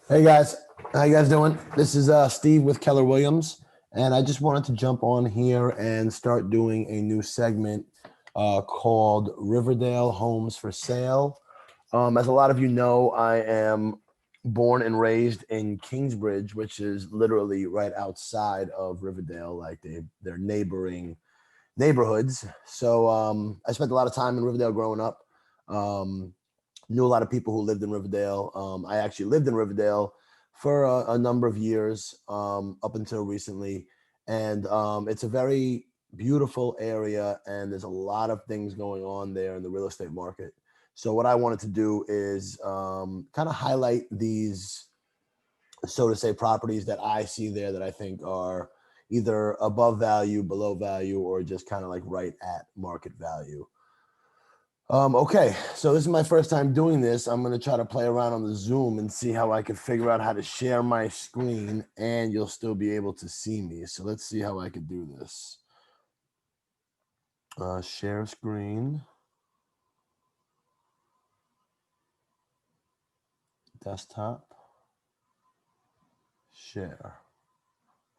Hey guys, how you guys doing? This is Steve with Keller Williams, and I just wanted to jump on here and start doing a new segment called Riverdale Homes for Sale. As a lot of you know, I am born and raised in Kingsbridge, which is literally right outside of Riverdale, like they're neighboring neighborhoods. So I spent a lot of time in Riverdale growing up. Um, Knew a lot of people who lived in Riverdale. I actually lived in Riverdale for a number of years up until recently, and it's a very beautiful area, and there's a lot of things going on there in the real estate market. So what I wanted to do is kind of highlight these, so to say, properties that I see there that I think are either above value, below value, or just kind of like right at market value. Okay, so this is my first time doing this. I'm gonna try to play around on the Zoom and see how I can figure out how to share my screen and you'll still be able to see me. So let's see how I could do this. Share screen, desktop, share.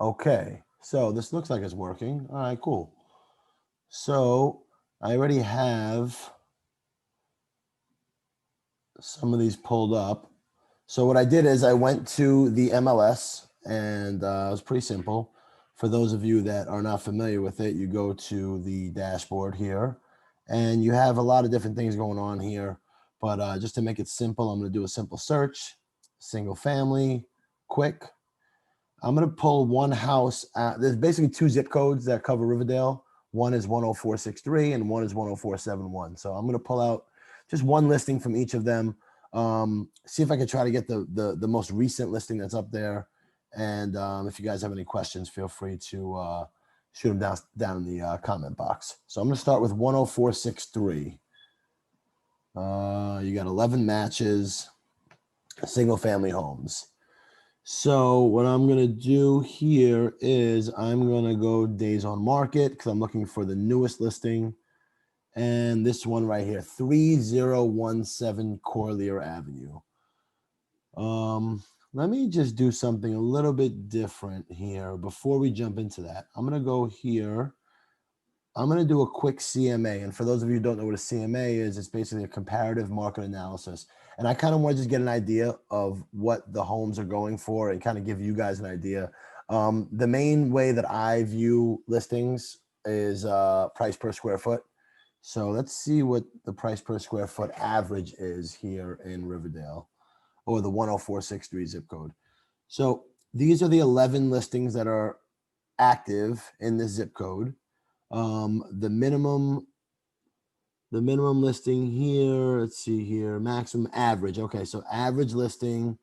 Okay, so this looks like it's working. All right, cool. So I already have some of these pulled up. So what I did is I went to the MLS, and it was pretty simple. For those of you that are not familiar with it, you go to the dashboard here, and you have a lot of different things going on here. But just to make it simple, I'm going to do a simple search, single family, quick. I'm going to pull one house. There's basically two zip codes that cover Riverdale. One is 10463 and one is 10471. So I'm going to pull out just one listing from each of them. See if I can try to get the most recent listing that's up there. And if you guys have any questions, feel free to shoot them down in the comment box. So I'm going to start with 10463. You got 11 matches, single family homes. So what I'm going to do here is I'm going to go days on market because I'm looking for the newest listing. And this one right here, 3017 Corlear Avenue. Let me just do something a little bit different here before we jump into that. I'm going to go here. I'm going to do a quick CMA. And for those of you who don't know what a CMA is, it's basically a comparative market analysis. And I kind of want to just get an idea of what the homes are going for and kind of give you guys an idea. The main way that I view listings is price per square foot. So let's see what the price per square foot average is here in Riverdale, or the 10463 zip code. So these are the 11 listings that are active in this zip code. The minimum listing here, let's see here, maximum average. Okay, so average listing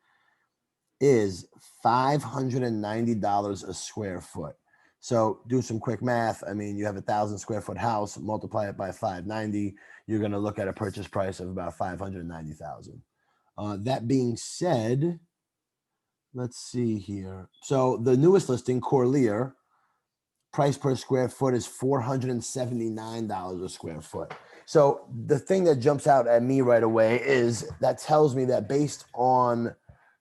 is $590 a square foot. So do some quick math. I mean, you have 1,000 square foot house, multiply it by 590, you're going to look at a purchase price of about 590,000. That being said, let's see here. So the newest listing, Corlear, price per square foot is $479 a square foot. So the thing that jumps out at me right away is that tells me that based on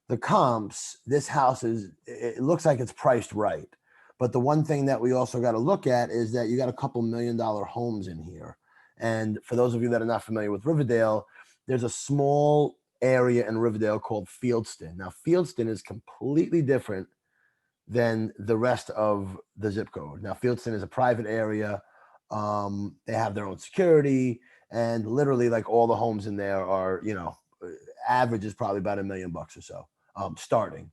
the comps, this house it looks like it's priced right. But the one thing that we also got to look at is that you got a couple $1 million homes in here. And for those of you that are not familiar with Riverdale, there's a small area in Riverdale called Fieldston. Now, Fieldston is completely different than the rest of the zip code. Now, Fieldston is a private area. They have their own security, and literally, like, all the homes in there are, average is probably about $1 million or so, starting.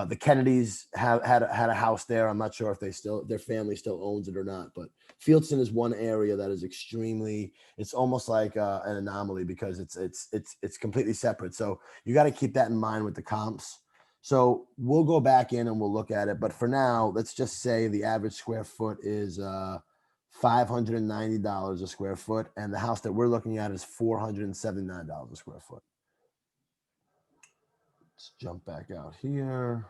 The Kennedys had a house there. I'm not sure if their family still owns it or not, but Fieldston is one area that is extremely. It's almost like an anomaly because it's completely separate. So you got to keep that in mind with the comps. So we'll go back in and we'll look at it. But for now, let's just say the average square foot is $590 a square foot, and the house that we're looking at is $479 a square foot. Let's jump back out here.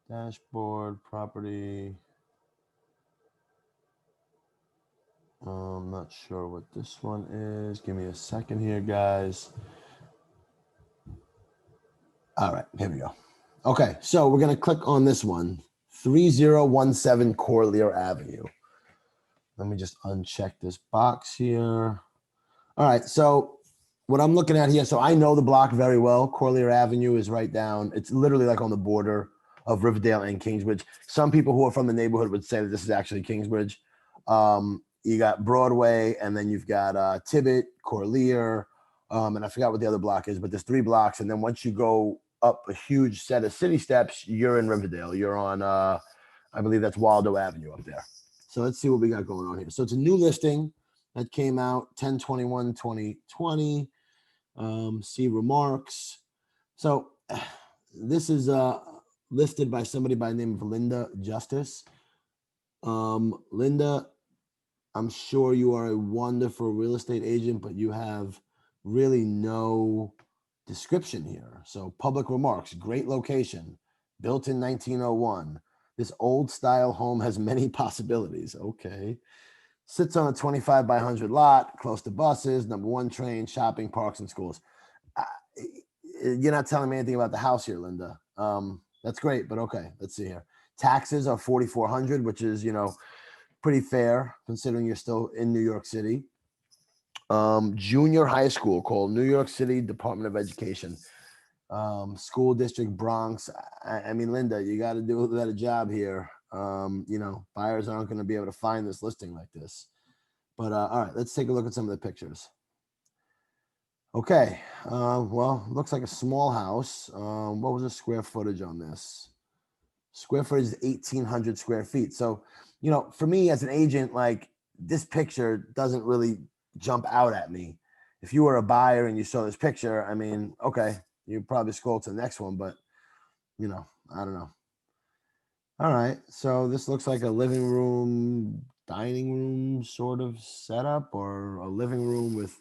Dashboard, property. I'm not sure what this one is. Give me a second here, guys. All right, here we go. Okay, so we're gonna click on this one, 3017 Corlear Avenue. Let me just uncheck this box here. All right, so what I'm looking at here, so I know the block very well. Corlear Avenue is right down. It's literally like on the border of Riverdale and Kingsbridge. Some people who are from the neighborhood would say that this is actually Kingsbridge. You got Broadway, and then you've got Tibbet, Corlear, and I forgot what the other block is, but there's 3 blocks. And then once you go up a huge set of city steps, you're in Riverdale. You're on, I believe that's Waldo Avenue up there. So let's see what we got going on here. So it's a new listing that came out 10/21/2020. See remarks. So this is listed by somebody by the name of Linda Justice. Linda, I'm sure you are a wonderful real estate agent, but you have really no description here. So public remarks, great location, built in 1901. This old style home has many possibilities. Okay. Sits on a 25 by 100 lot, close to buses, number 1 train, shopping, parks, and schools. You're not telling me anything about the house here, Linda. That's great, but okay, let's see here. Taxes are $4,400, which is, pretty fair considering you're still in New York City. Junior high school called New York City Department of Education. School district Bronx. I mean, Linda, you got to do a better job here. Buyers aren't going to be able to find this listing like this. But all right, let's take a look at some of the pictures. Okay, well, looks like a small house. What was the square footage on this? Square footage is 1,800 square feet. So, for me as an agent, like this picture doesn't really jump out at me. If you were a buyer and you saw this picture, I mean, okay, you'd probably scroll to the next one, but I don't know. All right, so this looks like a living room, dining room sort of setup, or a living room with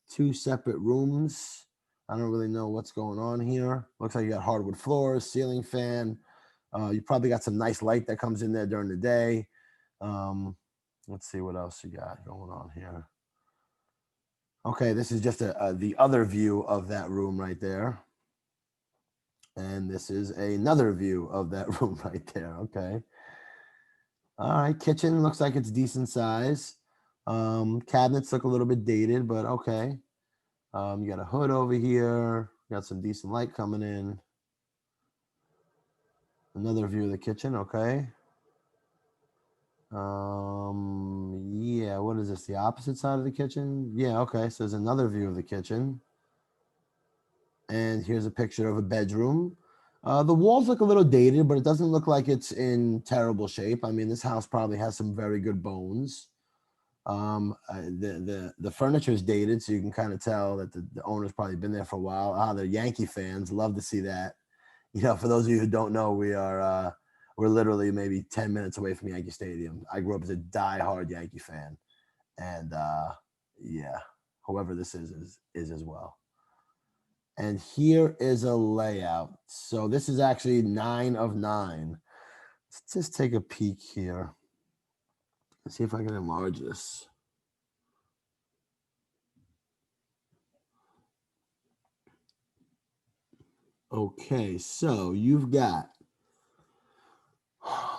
2 separate rooms. I don't really know what's going on here. Looks like you got hardwood floors, ceiling fan. You probably got some nice light that comes in there during the day. Let's see what else you got going on here. Okay, this is just the other view of that room right there. And this is another view of that room right there. Okay. All right, kitchen looks like it's decent size. Cabinets look a little bit dated, but okay. You got a hood over here. Got some decent light coming in. Another view of the kitchen. Okay. Yeah, what is this? The opposite side of the kitchen? Yeah, okay. So there's another view of the kitchen. And here's a picture of a bedroom. The walls look a little dated, but it doesn't look like it's in terrible shape. I mean, this house probably has some very good bones. The furniture is dated, so you can kind of tell that the owner's probably been there for a while. They're Yankee fans. Love to see that. For those of you who don't know, we're literally maybe 10 minutes away from Yankee Stadium. I grew up as a diehard Yankee fan, and yeah, whoever this is as well. And here is a layout. So this is actually 9 of 9. Let's just take a peek here. Let's see if I can enlarge this. Okay, so you've got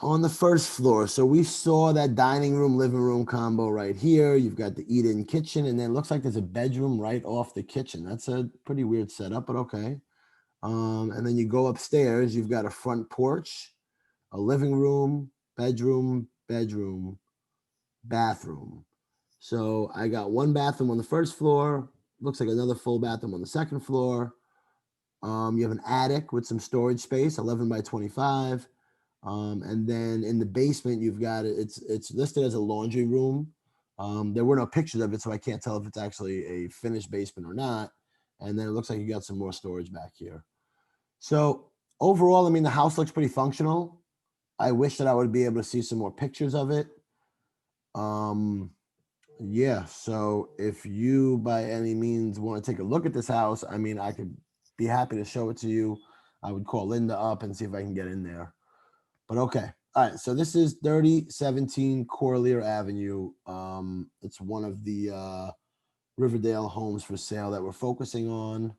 on the first floor. So we saw that dining room, living room combo right here. You've got the eat-in kitchen, and then it looks like there's a bedroom right off the kitchen. That's a pretty weird setup, but okay. And then you go upstairs, you've got a front porch, a living room, bedroom, bathroom. So I got 1 bathroom on the first floor. Looks like another full bathroom on the second floor. You have an attic with some storage space, 11 by 25. And then in the basement, you've got it's listed as a laundry room. There were no pictures of it, so I can't tell if it's actually a finished basement or not. And then it looks like you got some more storage back here. So overall, I mean, the house looks pretty functional. I wish that I would be able to see some more pictures of it. Yeah, so if you by any means want to take a look at this house, I mean, I could be happy to show it to you. I would call Linda up and see if I can get in there. But okay. All right. So this is 3017 Corlear Avenue. It's one of the Riverdale homes for sale that we're focusing on.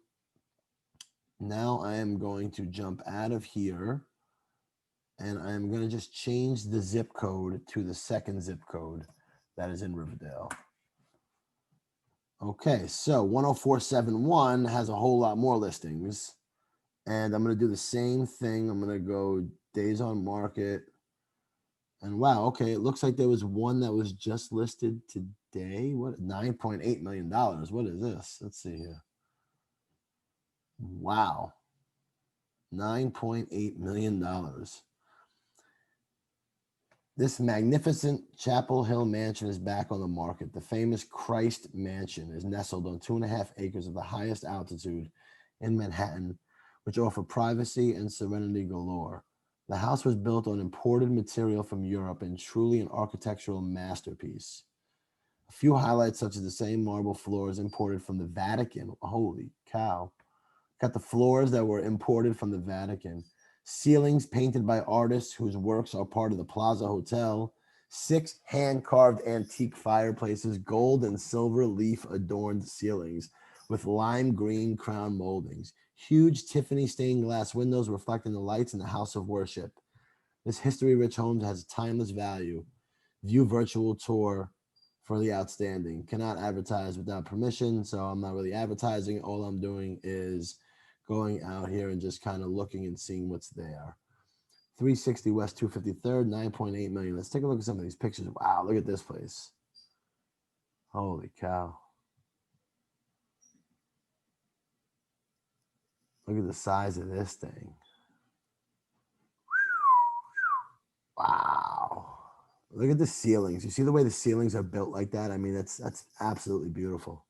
Now I am going to jump out of here, and I'm going to just change the zip code to the second zip code that is in Riverdale. Okay, so 10471 has a whole lot more listings. And I'm going to do the same thing. I'm going to go days on market. And wow, okay, it looks like there was one that was just listed today. What, $9.8 million? What is this? Let's see here. Wow. $9.8 million. This magnificent Chapel Hill mansion is back on the market. The famous Christ Mansion is nestled on 2.5 acres of the highest altitude in Manhattan, which offer privacy and serenity galore. The house was built on imported material from Europe and truly an architectural masterpiece. A few highlights, such as the same marble floors imported from the Vatican. Holy cow. Got the floors that were imported from the Vatican. Ceilings painted by artists whose works are part of the Plaza Hotel. 6 hand-carved antique fireplaces, gold and silver leaf-adorned ceilings with lime green crown moldings. Huge Tiffany stained glass windows reflecting the lights in the house of worship. This history-rich home has timeless value. View virtual tour for the outstanding. Cannot advertise without permission, so I'm not really advertising. All I'm doing is going out here and just kind of looking and seeing what's there. 360 West 253rd, 9.8 million. Let's take a look at some of these pictures. Wow, look at this place. Holy cow. Look at the size of this thing. Wow. Look at the ceilings. You see the way the ceilings are built like that? I mean, that's absolutely beautiful.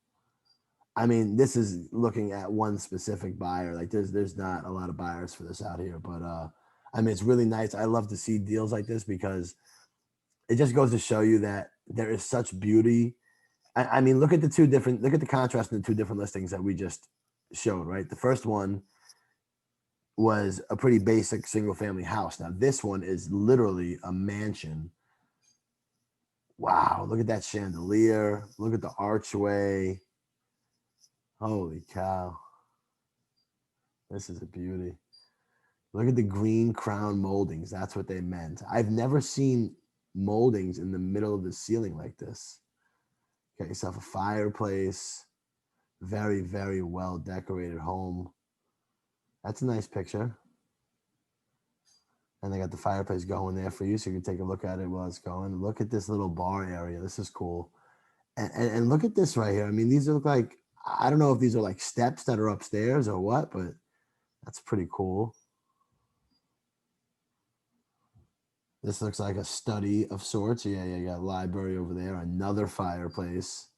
I mean, this is looking at one specific buyer. Like there's not a lot of buyers for this out here, but I mean, it's really nice. I love to see deals like this because it just goes to show you that there is such beauty. I mean, look at the contrast in the two different listings that we just showed, right? The first one was a pretty basic single family house. Now this one is literally a mansion. Wow, look at that chandelier. Look at the archway. Holy cow. This is a beauty. Look at the green crown moldings. That's what they meant. I've never seen moldings in the middle of the ceiling like this. Got yourself a fireplace. Very, very well decorated home. That's a nice picture. And they got the fireplace going there for you, so you can take a look at it while it's going. Look at this little bar area. This is cool. And look at this right here. I mean, these look like, I don't know if these are like steps that are upstairs or what, but that's pretty cool. This looks like a study of sorts. Yeah, you got a library over there, another fireplace.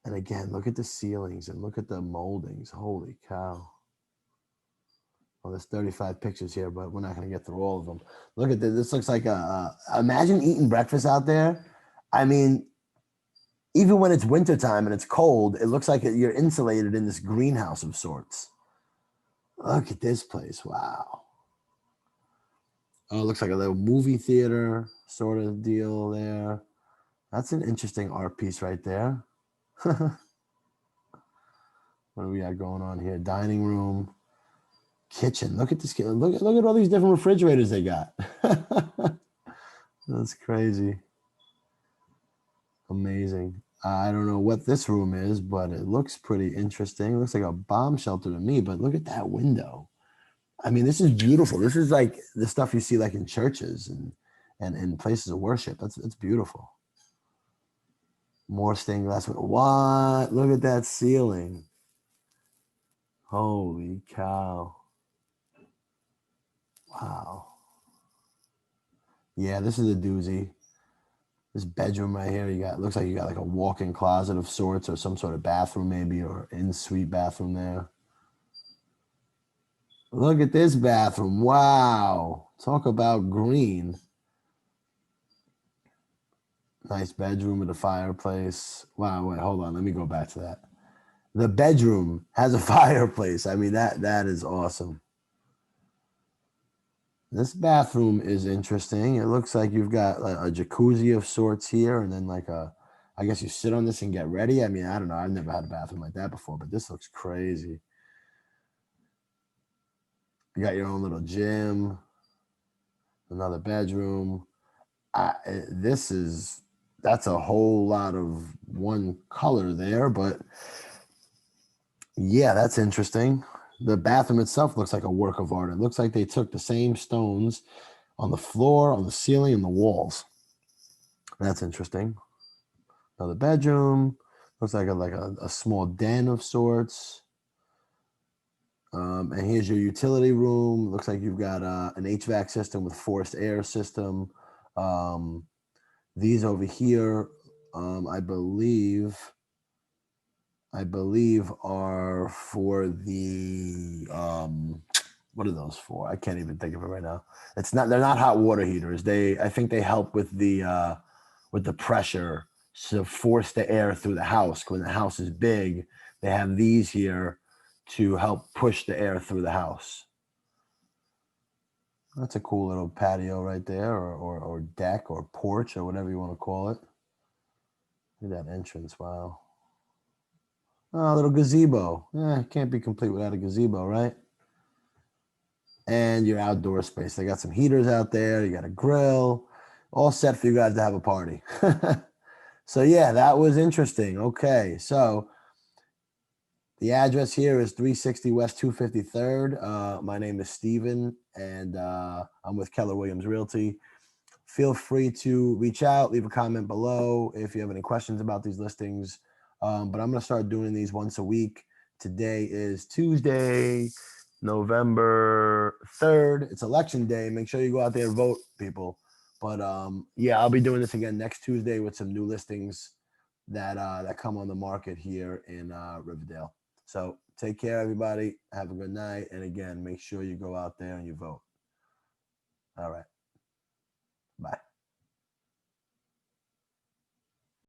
And again, look at the ceilings and look at the moldings. Holy cow. Well, there's 35 pictures here, but we're not going to get through all of them. Look at this. This looks like imagine eating breakfast out there. I mean, even when it's wintertime and it's cold, it looks like you're insulated in this greenhouse of sorts. Look at this place. Wow. Oh, it looks like a little movie theater sort of deal there. That's an interesting art piece right there. What do we got going on here? Dining room, kitchen. Look at this. Look at all these different refrigerators they got. That's crazy. Amazing. I don't know what this room is, but it looks pretty interesting. It looks like a bomb shelter to me, but look at that window. I mean, this is beautiful. This is like the stuff you see like in churches and places of worship. It's beautiful. More stained glass. What? Look at that ceiling. Holy cow. Wow. Yeah, this is a doozy. This bedroom right here, looks like you got like a walk-in closet of sorts or some sort of bathroom maybe, or in-suite bathroom there. Look at this bathroom. Wow. Talk about green. Nice bedroom with a fireplace. Wow, wait, hold on. Let me go back to that. The bedroom has a fireplace. I mean, that is awesome. This bathroom is interesting. It looks like you've got a jacuzzi of sorts here, and then like I guess you sit on this and get ready. I mean, I don't know. I've never had a bathroom like that before, but this looks crazy. You got your own little gym, another bedroom. That's a whole lot of one color there, but yeah, that's interesting. The bathroom itself looks like a work of art. It looks like they took the same stones on the floor, on the ceiling, and the walls. That's interesting. Another bedroom. Looks like a small den of sorts. And here's your utility room. Looks like you've got an HVAC system with forced air system. These over here, I believe are for the what are those for? I can't even think of it right now. They're not hot water heaters. I think they help with the pressure to force the air through the house. When the house is big, they have these here to help push the air through the house. That's a cool little patio right there, or deck or porch or whatever you want to call it. Look at that entrance. Wow. Oh, a little gazebo. Can't be complete without a gazebo, right? And your outdoor space. They got some heaters out there. You got a grill. All set for you guys to have a party. So yeah, that was interesting. Okay, so the address here is 360 West 253rd. My name is Steven, and I'm with Keller Williams Realty. Feel free to reach out, leave a comment below if you have any questions about these listings. But I'm going to start doing these once a week. Today is Tuesday, November 3rd. It's election day. Make sure you go out there and vote, people. But yeah, I'll be doing this again next Tuesday with some new listings that come on the market here in Riverdale. So take care, everybody. Have a good night. And again, make sure you go out there and you vote. All right. Bye.